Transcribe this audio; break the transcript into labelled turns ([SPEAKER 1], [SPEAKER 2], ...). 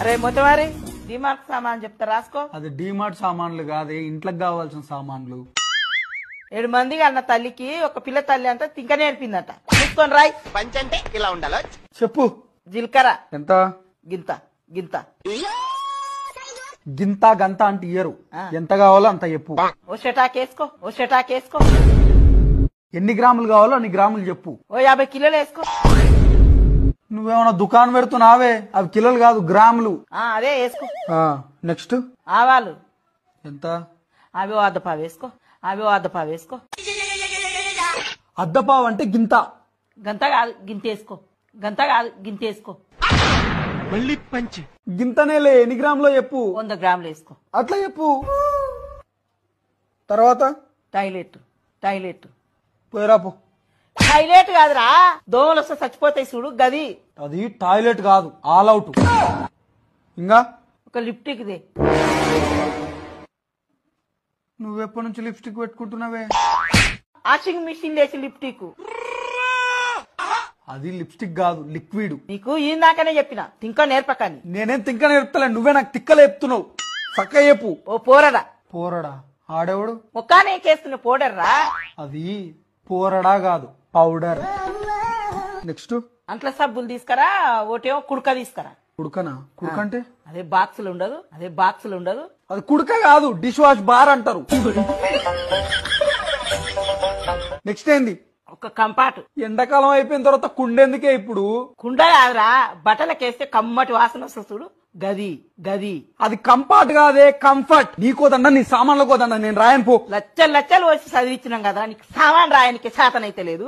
[SPEAKER 1] అరే మొత్తవారి డిమార్ట్ సామాన్ చెప్తా రాసుకో.
[SPEAKER 2] అది డిమార్ట్ సామాన్లు కాదే, ఇంట్లోకి కావాల్సిన సామాన్లు.
[SPEAKER 1] 7 మందికి అన్న తల్లికి ఒక పిల్ల తల్లి అంతా తింక నేర్పిందట. చూసుకొని రాయ్.
[SPEAKER 3] పంచంటే ఇలా ఉండాలో
[SPEAKER 2] చెప్పు.
[SPEAKER 1] జీలకర్ర
[SPEAKER 2] ఎంత?
[SPEAKER 1] గింత గింత.
[SPEAKER 2] గింత గంత అంటే ఇయ్యరు, ఎంత కావాలో అంత చెప్పు.
[SPEAKER 1] ఓ షటాకేసుకో, ఓ షటాకేసుకో.
[SPEAKER 2] ఎన్ని గ్రాములు కావాలో అన్ని గ్రాములు చెప్పు.
[SPEAKER 1] ఓ 50 కిలోలు వేసుకో.
[SPEAKER 2] నువ్వేమన్నా దుకాణం పెడుతున్నావే, అవి కిలోలు కాదు గ్రాములు.
[SPEAKER 1] అదే వేసుకో.
[SPEAKER 2] నెక్స్ట్
[SPEAKER 1] ఆవాలు
[SPEAKER 2] ఎంత?
[SPEAKER 1] అవి అద్దపావు వేసుకో, అవి అద్దపావు వేసుకో.
[SPEAKER 2] అద్దపావు అంటే గింత.
[SPEAKER 1] గంత కాదు గింతేసుకో, గంత కాదు గింతేసుకో.
[SPEAKER 3] మళ్ళీ పంచి
[SPEAKER 2] గింతనేలే, ఎన్ని గ్రాములో చెప్పు.
[SPEAKER 1] 100 గ్రాములు వేసుకో.
[SPEAKER 2] అట్లా చెప్పు. తర్వాత
[SPEAKER 1] టాయిలెట్ టాయిలెట్
[SPEAKER 2] పోయిరాపు.
[SPEAKER 1] టాయిలెట్ కాదురా, దోమలు వస్తే చచ్చిపోతాయి చూడు గది.
[SPEAKER 2] అది టాయిలెట్ కాదు, ఆల్ అవుట్. ఇంకా
[SPEAKER 1] ఒక లిప్టిక్ దే.
[SPEAKER 2] నువ్వెప్పటి నుంచి లిప్స్టిక్ పెట్టుకుంటున్నావే?
[SPEAKER 1] వాషింగ్ మిషన్ లేచి లిప్టిక్.
[SPEAKER 2] అది లిప్స్టిక్ కాదు, లిక్విడ్.
[SPEAKER 1] నీకు ఇందాకనే చెప్పిన తింక నేర్పకని.
[SPEAKER 2] నేనేం తింక నేర్పుతలే, నువ్వే నాకు తిక్కలు చెప్తున్నావు. చక్క చెప్పు.
[SPEAKER 1] ఓ పోరడా.
[SPEAKER 2] పోరడా? ఆడేవాడు?
[SPEAKER 1] ముఖానే కేస్తున్న పౌడర్ రా.
[SPEAKER 2] అది పోరడా కాదు, పౌడర్. నెక్స్ట్
[SPEAKER 1] అంట్ల సబ్బులు తీసుకురా, ఒకటేమో కుడక తీసుకురా.
[SPEAKER 2] కుడుకనా? కుడుక అంటే
[SPEAKER 1] అదే బాక్సులు ఉండదు, అదే బాక్సులు ఉండదు.
[SPEAKER 2] అది కుడుక కాదు, డిష్ వాష్ బార్ అంటారు. నెక్స్ట్ ఏంది?
[SPEAKER 1] ఒక కంపాటు.
[SPEAKER 2] ఎండాకాలం అయిపోయిన తర్వాత కుండెందుకే ఇప్పుడు?
[SPEAKER 1] కుండ కాదురా, బట్టలకేస్తే కమ్మటి వాసన వస్తుంది చూడు గది గది.
[SPEAKER 2] అది కంఫర్ట్ కాదే, కంఫర్ట్. నీకోదండ, నీ సామాన్ల కోదండ, నేను రాయను పో.
[SPEAKER 1] లచ్చలు లచ్చలు వచ్చి చదివించినాం కదా, నీకు సామాన్ రాయనికి శాతనైతే లేదు.